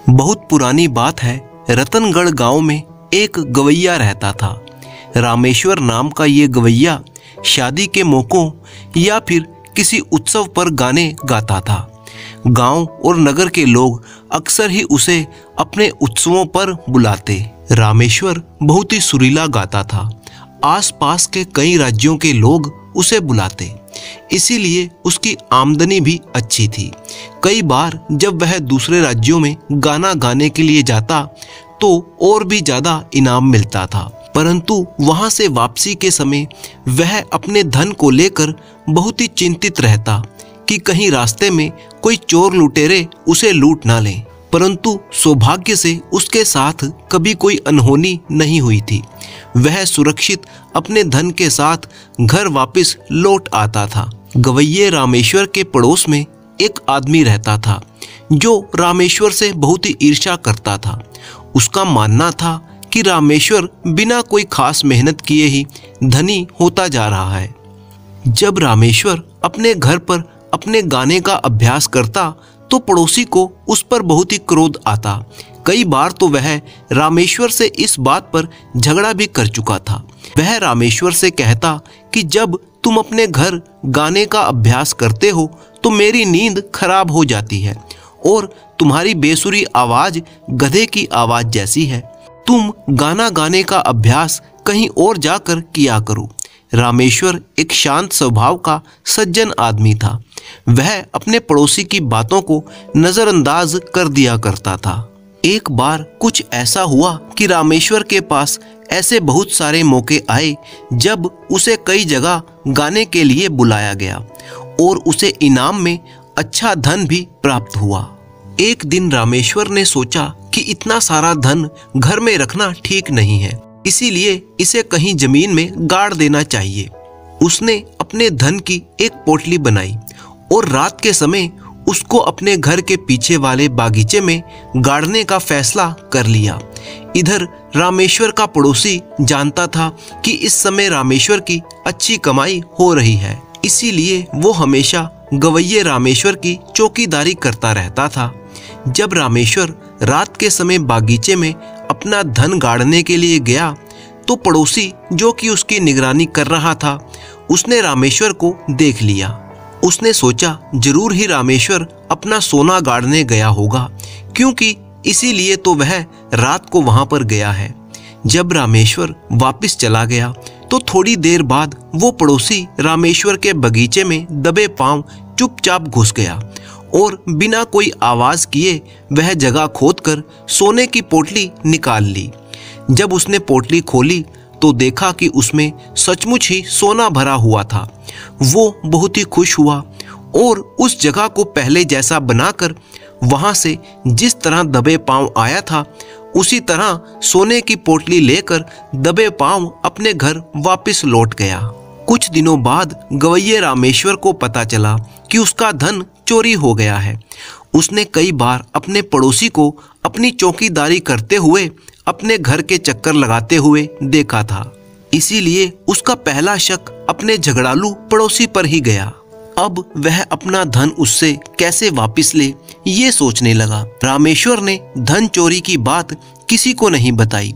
बहुत पुरानी बात है। रतनगढ़ गांव में एक गवैया रहता था। रामेश्वर नाम का ये गवैया शादी के मौकों या फिर किसी उत्सव पर गाने गाता था। गांव और नगर के लोग अक्सर ही उसे अपने उत्सवों पर बुलाते। रामेश्वर बहुत ही सुरीला गाता था। आसपास के कई राज्यों के लोग उसे बुलाते, इसीलिए उसकी आमदनी भी अच्छी थी। कई बार जब वह दूसरे राज्यों में गाना गाने के लिए जाता तो और भी ज्यादा इनाम मिलता था। परंतु वहां से वापसी के समय वह अपने धन को लेकर बहुत ही चिंतित रहता कि कहीं रास्ते में कोई चोर लुटेरे उसे लूट ना लें। परंतु सौभाग्य से उसके साथ कभी कोई अनहोनी नहीं हुई थी। वह सुरक्षित अपने धन के साथ घर वापस लौट आता था। गवैये रामेश्वर के पड़ोस में एक आदमी रहता था जो रामेश्वर से बहुत ही ईर्ष्या करता था। उसका मानना था कि रामेश्वर बिना कोई खास मेहनत किए ही धनी होता जा रहा है। जब रामेश्वर अपने घर पर अपने गाने का अभ्यास करता तो पड़ोसी को उस पर बहुत ही क्रोध आता। कई बार तो वह रामेश्वर से इस बात पर झगड़ा भी कर चुका था। वह रामेश्वर से कहता कि जब तुम अपने घर गाने का अभ्यास करते हो तो मेरी नींद खराब हो जाती है और तुम्हारी बेसुरी आवाज गधे की आवाज जैसी है। तुम गाना गाने का अभ्यास कहीं और जाकर किया करो। रामेश्वर एक शांत स्वभाव का सज्जन आदमी था। वह अपने पड़ोसी की बातों को नजरअंदाज कर दिया करता था। एक बार कुछ ऐसा हुआ कि रामेश्वर के पास ऐसे बहुत सारे मौके आए जब उसे कई जगह गाने के लिए बुलाया गया और उसे इनाम में अच्छा धन भी प्राप्त हुआ। एक दिन रामेश्वर ने सोचा कि इतना सारा धन घर में रखना ठीक नहीं है, इसीलिए इसे कहीं जमीन में गाड़ देना चाहिए। उसने अपने धन की एक पोटली बनाई और रात के समय उसको अपने घर के पीछे वाले बागीचे में गाड़ने का फैसला कर लिया। इधर रामेश्वर का पड़ोसी जानता था कि इस समय रामेश्वर की अच्छी कमाई हो रही है, इसीलिए वो हमेशा गवैये रामेश्वर की चौकीदारी करता रहता था। जब रामेश्वर रात के समय बागीचे में अपना धन गाड़ने के लिए गया तो पड़ोसी जो कि उसकी निगरानी कर रहा था उसने रामेश्वर को देख लिया। उसने सोचा जरूर ही रामेश्वर अपना सोना गाड़ने गया होगा, क्योंकि इसीलिए तो वह रात को वहां पर गया है। जब रामेश्वर वापस चला गया तो थोड़ी देर बाद वो पड़ोसी रामेश्वर के बगीचे में दबे पांव चुपचाप घुस गया और बिना कोई आवाज किए वह जगह खोदकर सोने की पोटली निकाल ली। जब उसने पोटली खोली तो देखा कि उसमें सचमुच ही सोना भरा हुआ था। वो बहुत ही खुश हुआ और उस जगह को पहले जैसा बनाकर वहां से जिस तरह दबे पांव आया था उसी तरह सोने की पोटली लेकर दबे पांव अपने घर वापस लौट गया। कुछ दिनों बाद गवैये रामेश्वर को पता चला कि उसका धन चोरी हो गया है। उसने कई बार अपने पड़ोसी को अपनी चौकीदारी करते हुए अपने घर के चक्कर लगाते हुए देखा था, इसीलिए उसका पहला शक अपने झगड़ालू पड़ोसी पर ही गया। अब वह अपना धन उससे कैसे वापस ले ये सोचने लगा। रामेश्वर ने धन चोरी की बात किसी को नहीं बताई।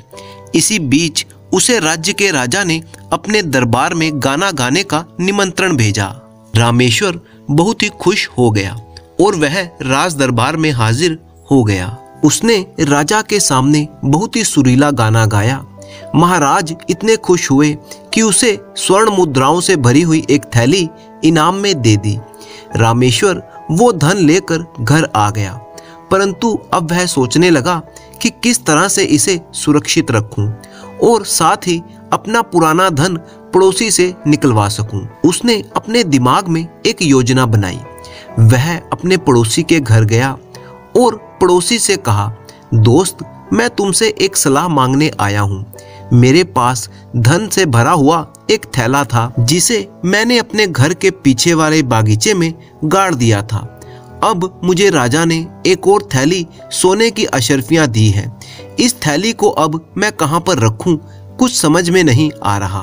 इसी बीच उसे राज्य के राजा ने अपने दरबार में गाना गाने का निमंत्रण भेजा। रामेश्वर बहुत ही खुश हो गया और वह राज दरबार में हाजिर हो गया। उसने राजा के सामने बहुत ही सुरीला गाना गाया। महाराज इतने खुश हुए कि उसे स्वर्ण मुद्राओं से भरी हुई एक थैली इनाम में दे दी। रामेश्वर वो धन लेकर घर आ गया, परंतु अब वह सोचने लगा कि किस तरह से इसे सुरक्षित रखूं और साथ ही अपना पुराना धन पड़ोसी से निकलवा सकूं। उसने अपने दिमाग में एक योजना बनाई। वह अपने पड़ोसी के घर गया और पड़ोसी से कहा, दोस्त मैं तुमसे एक सलाह मांगने आया हूँ। मेरे पास धन से भरा हुआ एक थैला था जिसे मैंने अपने घर के पीछे वाले बागीचे में गाड़ दिया था। अब मुझे राजा ने एक और थैली सोने की अशर्फियां दी है। इस थैली को अब मैं कहां पर रखूं कुछ समझ में नहीं आ रहा।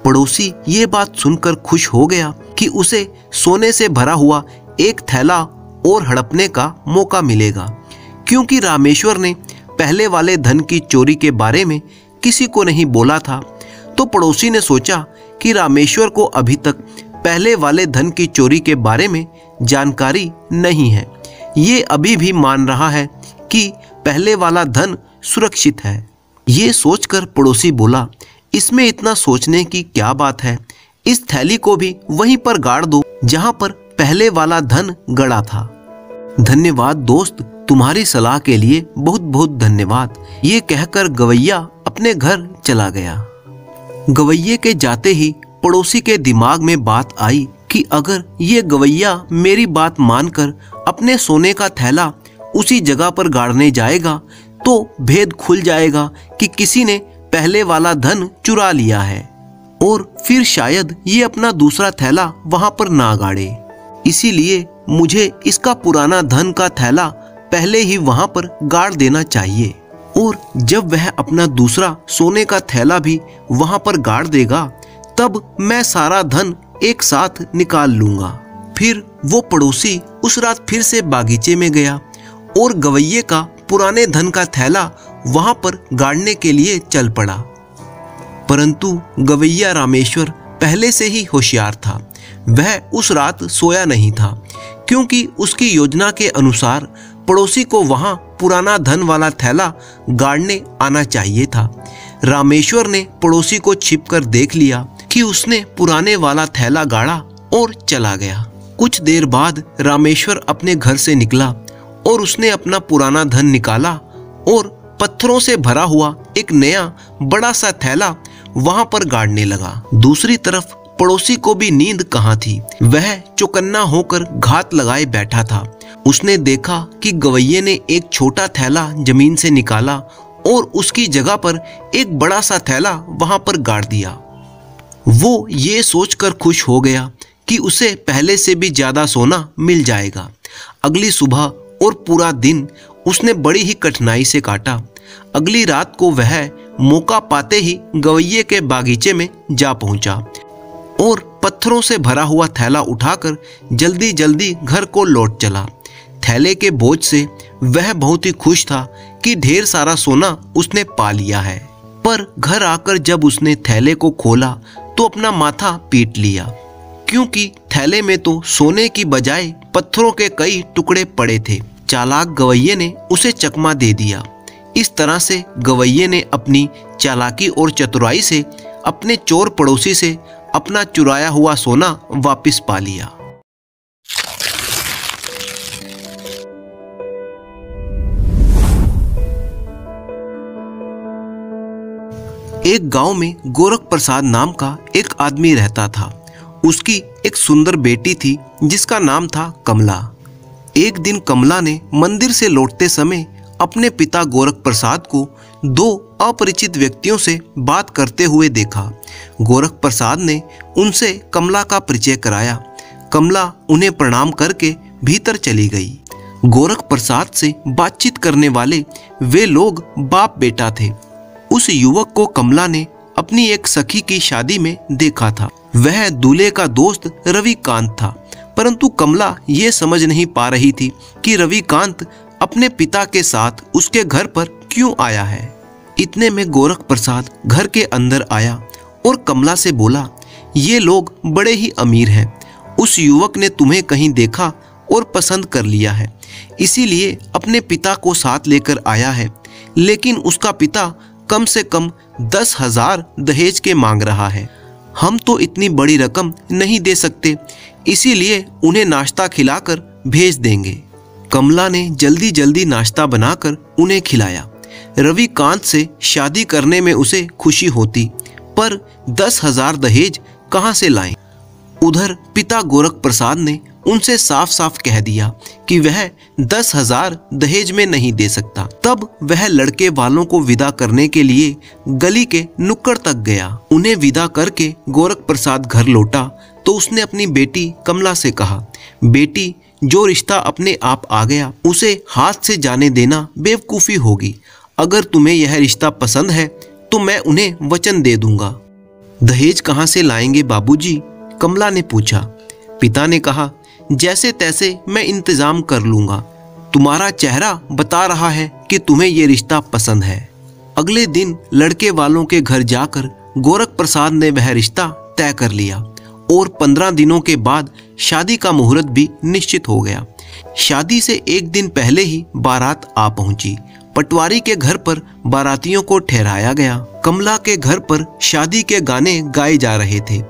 पड़ोसी ये बात सुनकर खुश हो गया कि उसे सोने से भरा हुआ एक थैला और हड़पने का मौका मिलेगा, क्योंकि रामेश्वर ने पहले वाले धन की चोरी के बारे में किसी को नहीं बोला था, तो पड़ोसी ने सोचा कि रामेश्वर को अभी तक पहले वाले धन की चोरी के बारे में जानकारी नहीं है। ये अभी भी मान रहा है कि पहले वाला धन सुरक्षित है। ये सोचकर पड़ोसी बोला, इसमें इतना सोचने की क्या बात है, इस थैली को भी वहीं पर गाड़ दो जहां पर पहले वाला धन गड़ा था। धन्यवाद दोस्त, तुम्हारी सलाह के लिए बहुत बहुत धन्यवाद। ये कहकर गवैया अपने घर चला गया। गवैये के जाते ही पड़ोसी के दिमाग में बात आई कि अगर ये गवैया मेरी बात मानकर अपने सोने का थैला उसी जगह पर गाड़ने जाएगा तो भेद खुल जाएगा कि किसी ने पहले वाला धन चुरा लिया है और फिर शायद ये अपना दूसरा थैला वहां पर ना गाड़े। इसीलिए मुझे इसका पुराना धन का थैला पहले ही वहां पर गाड़ देना चाहिए, और जब वह अपना दूसरा सोने का थैला भी वहां पर गाड़ देगा तब मैं सारा धन एक साथ निकाल लूंगा। फिर वो पड़ोसी उस रात फिर से बागीचे में गया और गवैये का पुराने धन का थैला वहां पर गाड़ने के लिए चल पड़ा। परंतु गवैया रामेश्वर पहले से ही होशियार था। वह उस रात सोया नहीं था, क्योंकि उसकी योजना के अनुसार पड़ोसी को वहां पुराना धन वाला थैला गाड़ने आना चाहिए था। रामेश्वर ने पड़ोसी को छिपकर देख लिया कि उसने पुराने वाला थैला गाड़ा और चला गया। कुछ देर बाद रामेश्वर अपने घर से निकला और उसने अपना पुराना धन निकाला और पत्थरों से भरा हुआ एक नया बड़ा सा थैला वहां पर गाड़ने लगा। दूसरी तरफ पड़ोसी को भी नींद कहाँ थी। वह चौकन्ना होकर घात लगाए बैठा था। उसने देखा कि गवैये ने एक छोटा थैला जमीन से निकाला और उसकी जगह पर एक बड़ा सा थैला वहां पर गाड़ दिया। वो ये सोचकर खुश हो गया कि उसे पहले से भी ज्यादा सोना मिल जाएगा। अगली सुबह और पूरा दिन उसने बड़ी ही कठिनाई से काटा। अगली रात को वह मौका पाते ही गवैये के बागीचे में जा पहुंचा और पत्थरों से भरा हुआ थैला उठाकर जल्दी जल्दी घर को लौट चला। थैले के बोझ से वह बहुत ही खुश था कि ढेर सारा सोना उसने पा लिया है। पर घर आकर जब उसने थैले को खोला तो अपना माथा पीट लिया, क्योंकि थैले में तो सोने की बजाय पत्थरों के कई टुकड़े पड़े थे। चालाक गवैये ने उसे चकमा दे दिया। इस तरह से गवैये ने अपनी चालाकी और चतुराई से अपने चोर पड़ोसी से अपना चुराया हुआ सोना वापस पा लिया। एक गांव में गोरख प्रसाद नाम का एक आदमी रहता था। उसकी एक सुंदर बेटी थी जिसका नाम था कमला। एक दिन कमला ने मंदिर से लौटते समय अपने पिता गोरख प्रसाद को दो अपरिचित व्यक्तियों से बात करते हुए देखा। गोरख प्रसाद ने उनसे कमला का परिचय कराया। कमला उन्हें प्रणाम करके भीतर चली गई। गोरख प्रसाद से बातचीत करने वाले वे लोग बाप बेटा थे। उस युवक को कमला ने अपनी एक सखी की शादी में देखा था। वह दूल्हे का दोस्त रविकांत था, परंतु कमला ये समझ नहीं पा रही थी कि रविकांत अपने पिता के साथ उसके घर पर क्यों आया है। इतने में गोरख प्रसाद घर के अंदर आया और कमला से बोला, ये लोग बड़े ही अमीर हैं। उस युवक ने तुम्हें कहीं देखा और पसंद कर लिया है, इसीलिए अपने पिता को साथ लेकर आया है। लेकिन उसका पिता कम से कम 10,000 दहेज के मांग रहा है। हम तो इतनी बड़ी रकम नहीं दे सकते, इसीलिए उन्हें नाश्ता खिलाकर भेज देंगे। कमला ने जल्दी जल्दी नाश्ता बनाकर उन्हें खिलाया। रविकांत से शादी करने में उसे खुशी होती, पर 10,000 दहेज कहाँ से लाएं? उधर पिता गोरख प्रसाद ने उनसे साफ साफ कह दिया कि वह 10,000 दहेज में नहीं दे सकता। तब वह लड़के वालों को विदा करने के लिए गली के नुक्कड़ तक गया। उन्हें विदा करके गोरख प्रसाद घर लौटा तो उसने अपनी बेटी कमला से कहा, बेटी, जो रिश्ता अपने आप आ गया उसे हाथ से जाने देना बेवकूफ़ी होगी। अगर तुम्हें यह रिश्ता पसंद है तो मैं उन्हें वचन दे दूंगा। दहेज कहाँ से लाएंगे बाबूजी? कमला ने पूछा। पिता ने कहा, जैसे तैसे मैं इंतजाम कर लूंगा। तुम्हारा चेहरा बता रहा है कि तुम्हें ये रिश्ता पसंद है। अगले दिन लड़के वालों के घर जाकर गोरख प्रसाद ने वह रिश्ता तय कर लिया और 15 दिनों के बाद शादी का मुहूर्त भी निश्चित हो गया। शादी से एक दिन पहले ही बारात आ पहुंची। पटवारी के घर पर बारातियों को ठहराया गया। कमला के घर पर शादी के गाने गाए जा रहे थे।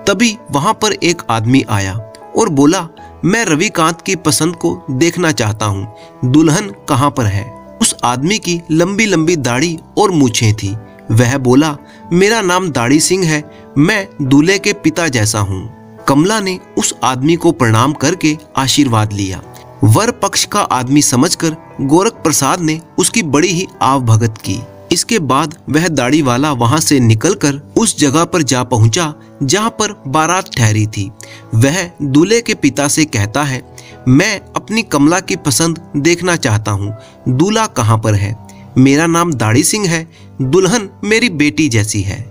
तभी वहां पर एक आदमी आया और बोला, मैं रविकांत की पसंद को देखना चाहता हूँ, दुल्हन कहाँ पर है। उस आदमी की लंबी लंबी दाढ़ी और मूछें थी। वह बोला, मेरा नाम दाढ़ी सिंह है, मैं दूल्हे के पिता जैसा हूँ। कमला ने उस आदमी को प्रणाम करके आशीर्वाद लिया। वर पक्ष का आदमी समझकर गोरख प्रसाद ने उसकी बड़ी ही आवभगत की। इसके बाद वह दाढ़ी वाला वहां से निकलकर उस जगह पर जा पहुंचा जहां पर बारात ठहरी थी। वह दूल्हे के पिता से कहता है, मैं अपनी कमला की पसंद देखना चाहता हूँ, दूल्हा कहाँ पर है। मेरा नाम दाढ़ी सिंह है, दुल्हन मेरी बेटी जैसी है।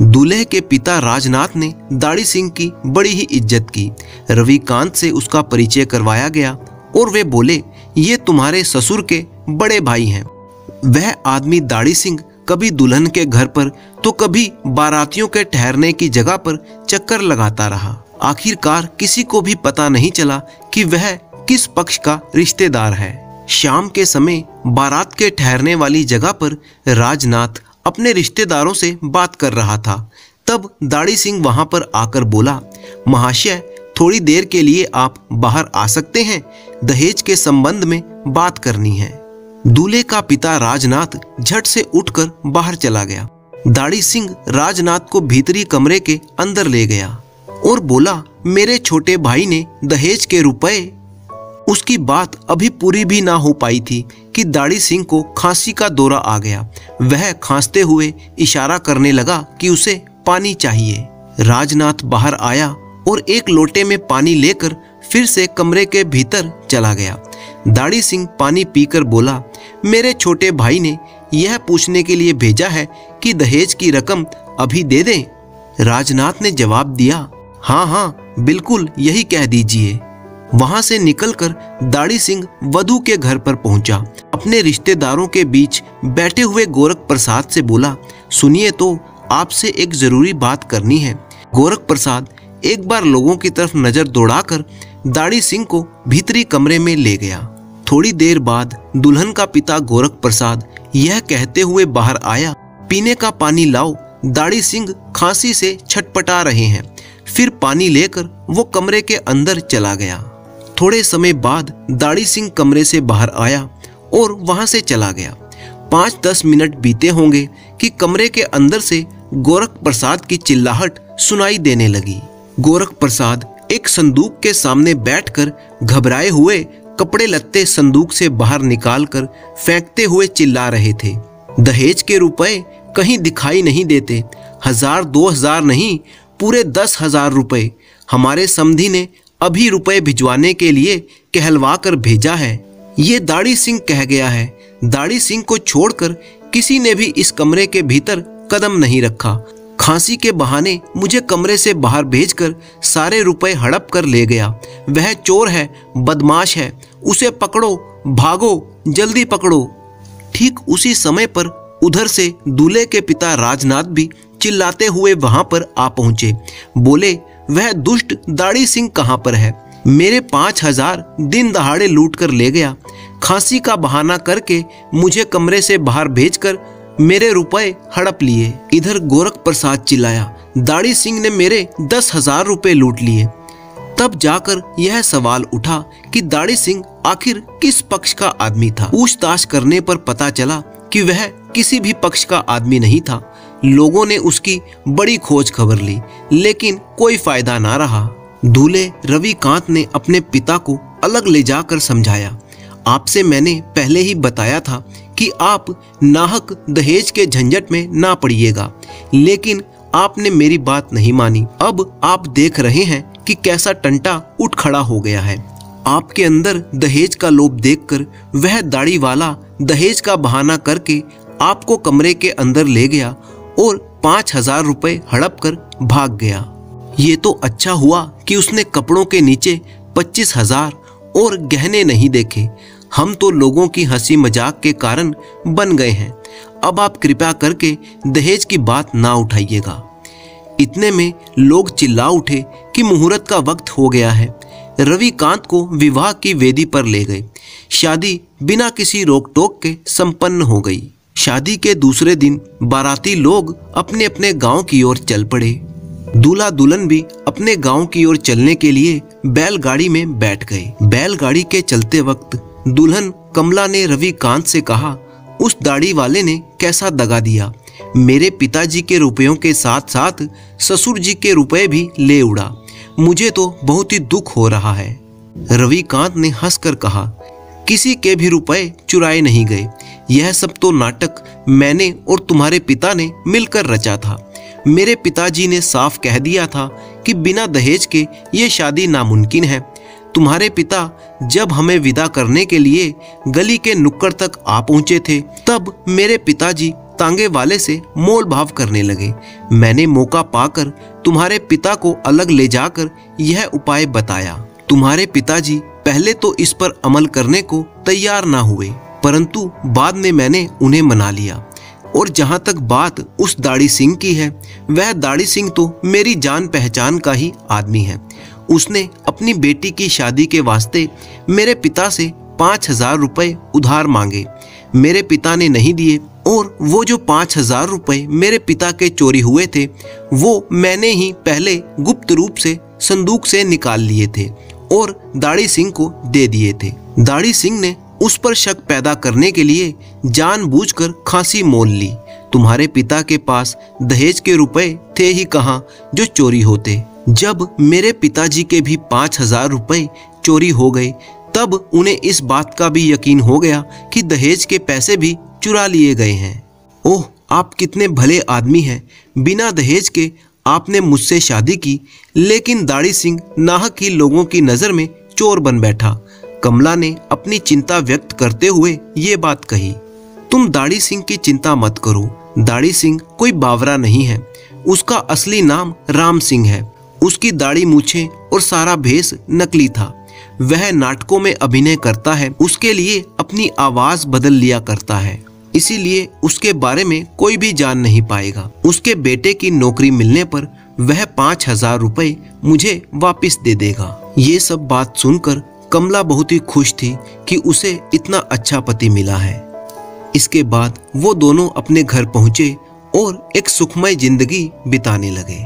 दूल्हे के पिता राजनाथ ने दाढ़ी सिंह की बड़ी ही इज्जत की। रविकांत से उसका परिचय करवाया गया और वे बोले, ये तुम्हारे ससुर के बड़े भाई हैं। वह आदमी दाढ़ी सिंह कभी दुल्हन के घर पर तो कभी बारातियों के ठहरने की जगह पर चक्कर लगाता रहा। आखिरकार किसी को भी पता नहीं चला कि वह किस पक्ष का रिश्तेदार है। शाम के समय बारात के ठहरने वाली जगह पर राजनाथ अपने रिश्तेदारों से बात कर रहा था। तब दाढ़ी सिंह वहां पर आकर बोला, महाशय, थोड़ी देर के लिए आप बाहर आ सकते हैं, दहेज के संबंध में बात करनी है। दूल्हे का पिता राजनाथ झट से उठकर बाहर चला गया। दाढ़ी सिंह राजनाथ को भीतरी कमरे के अंदर ले गया और बोला, मेरे छोटे भाई ने दहेज के रुपए। उसकी बात अभी पूरी भी ना हो पाई थी कि दाढ़ी सिंह को खांसी का दौरा आ गया। वह खांसते हुए इशारा करने लगा कि उसे पानी चाहिए। राजनाथ बाहर आया और एक लोटे में पानी लेकर फिर से कमरे के भीतर चला गया। दाढ़ी सिंह पानी पीकर बोला, मेरे छोटे भाई ने यह पूछने के लिए भेजा है कि दहेज की रकम अभी दे दें। राजनाथ ने जवाब दिया, हाँ हाँ बिल्कुल, यही कह दीजिए। वहां से निकलकर दाढ़ी सिंह वधू के घर पर पहुंचा। अपने रिश्तेदारों के बीच बैठे हुए गोरख प्रसाद से बोला, सुनिए तो, आपसे एक जरूरी बात करनी है। गोरख प्रसाद एक बार लोगों की तरफ नजर दौड़ाकर दाढ़ी सिंह को भीतरी कमरे में ले गया। थोड़ी देर बाद दुल्हन का पिता गोरख प्रसाद यह कहते हुए बाहर आया, पीने का पानी लाओ, दाढ़ी सिंह खांसी से छटपटा रहे हैं। फिर पानी लेकर वो कमरे के अंदर चला गया। थोड़े समय बाद दाढ़ी सिंह कमरे से बाहर आया और वहां से चला गया। 5-10 मिनट बीते होंगे कि कमरे के अंदर से गोरख प्रसाद की चिल्लाहट सुनाई देने लगी। गोरख प्रसाद एक संदूक के सामने बैठकर घबराए हुए कपड़े लत्ते संदूक से बाहर निकालकर फेंकते हुए चिल्ला रहे थे। दहेज के रुपए कहीं दिखाई नहीं देते। 1000-2000 नहीं, पूरे 10,000 रुपए हमारे समधी ने अभी रुपए भिजवाने के लिए कहलवा कर भेजा है। ये दाढ़ी सिंह कह गया है। दाढ़ी सिंह को छोड़कर किसी ने भी इस कमरे के भीतर कदम नहीं रखा। खांसी के बहाने मुझे कमरे से बाहर भेजकर सारे रुपए हड़प कर ले गया। वह चोर है, बदमाश है, उसे पकड़ो, भागो, जल्दी पकड़ो। ठीक उसी समय पर उधर से दूल्हे के पिता राजनाथ भी चिल्लाते हुए वहां पर आ पहुंचे। बोले, वह दुष्ट दाढ़ी सिंह कहां पर है? मेरे 5,000 दिन दहाड़े लूट कर ले गया। खांसी का बहाना करके मुझे कमरे से बाहर भेजकर मेरे रुपए हड़प लिए। इधर गोरख प्रसाद चिल्लाया, दाढ़ी सिंह ने मेरे 10,000 रुपए लूट लिए। तब जाकर यह सवाल उठा कि दाढ़ी सिंह आखिर किस पक्ष का आदमी था। पूछताछ करने पर पता चला कि वह किसी भी पक्ष का आदमी नहीं था। लोगों ने उसकी बड़ी खोज खबर ली, लेकिन कोई फायदा ना रहा। दूल्हे रविकांत ने अपने पिता को अलग ले जाकर समझाया, आपसे मैंने पहले ही बताया था कि आप नाहक दहेज के झंझट में ना पड़िएगा, लेकिन आपने मेरी बात नहीं मानी। अब आप देख रहे हैं कि कैसा टंटा उठ खड़ा हो गया है। आपके अंदर दहेज का लोभ देखकर वह दाढ़ी वाला दहेज का बहाना करके आपको कमरे के अंदर ले गया और 5,000 रुपए हड़प कर भाग गया। ये तो अच्छा हुआ कि उसने कपड़ों के नीचे 25,000 और गहने नहीं देखे। हम तो लोगों की हंसी मजाक के कारण बन गए हैं। अब आप कृपया करके दहेज की बात ना उठाइएगा। इतने में लोग चिल्ला उठे कि मुहूर्त का वक्त हो गया है। रविकांत को विवाह की वेदी पर ले गए। शादी बिना किसी रोक टोक के संपन्न हो गई। शादी के दूसरे दिन बाराती लोग अपने अपने गांव की ओर चल पड़े। दूल्हा दुल्हन भी अपने गांव की ओर चलने के लिए बैलगाड़ी में बैठ गए। बैलगाड़ी के चलते वक्त दुल्हन कमला ने रविकांत से कहा, उस दाढ़ी वाले ने कैसा दगा दिया। मेरे पिताजी के रुपयों के साथ साथ ससुर जी के रुपए भी ले उड़ा। मुझे तो बहुत ही दुख हो रहा है। रविकांत ने हंसकर कहा, किसी के भी रुपए चुराए नहीं गए। यह सब तो नाटक मैंने और तुम्हारे पिता ने मिलकर रचा था। मेरे पिताजी ने साफ कह दिया था कि बिना दहेज के ये शादी नामुमकिन है। तुम्हारे पिता जब हमें विदा करने के लिए गली के नुक्कड़ तक आ पहुंचे थे, तब मेरे पिताजी तांगे वाले से मोल भाव करने लगे। मैंने मौका पाकर तुम्हारे पिता को अलग ले जाकर यह उपाय बताया। तुम्हारे पिताजी पहले तो इस पर अमल करने को तैयार ना हुए, परंतु बाद में मैंने उन्हें मना लिया। और जहां तक बात उस दाढ़ी सिंह की है, वह दाढ़ी सिंह तो मेरी जान पहचान का ही आदमी है। उसने अपनी बेटी की शादी के वास्ते मेरे पिता से 5,000 रुपए उधार मांगे। मेरे पिता ने नहीं दिए और वो जो 5,000 रुपए मेरे पिता के चोरी हुए थे, वो मैंने ही पहले गुप्त रूप से संदूक से निकाल लिए थे और दाढ़ी सिंह को दे दिए थे। दाढ़ी सिंह ने उस पर शक पैदा करने के लिए जानबूझकर खांसी मोल ली। तुम्हारे पिता के पास दहेज के रुपए थे ही कहाँ जो चोरी होते। जब मेरे पिताजी के भी 5,000 रुपए चोरी हो गए, तब उन्हें इस बात का भी यकीन हो गया कि दहेज के पैसे भी चुरा लिए गए हैं। ओह, आप कितने भले आदमी हैं। बिना दहेज के आपने मुझसे शादी की, लेकिन दाढ़ी सिंह नाहक ही लोगों की नजर में चोर बन बैठा। कमला ने अपनी चिंता व्यक्त करते हुए ये बात कही। तुम दाढ़ी सिंह की चिंता मत करो। दाढ़ी सिंह कोई बावरा नहीं है। उसका असली नाम राम सिंह है। उसकी दाढ़ी मूछें और सारा भेष नकली था। वह नाटकों में अभिनय करता है। उसके लिए अपनी आवाज बदल लिया करता है, इसीलिए उसके बारे में कोई भी जान नहीं पाएगा। उसके बेटे की नौकरी मिलने पर वह 5,000 रुपए मुझे वापस दे देगा। ये सब बात सुनकर कमला बहुत ही खुश थी कि उसे इतना अच्छा पति मिला है। इसके बाद वो दोनों अपने घर पहुंचे और एक सुखमय जिंदगी बिताने लगे।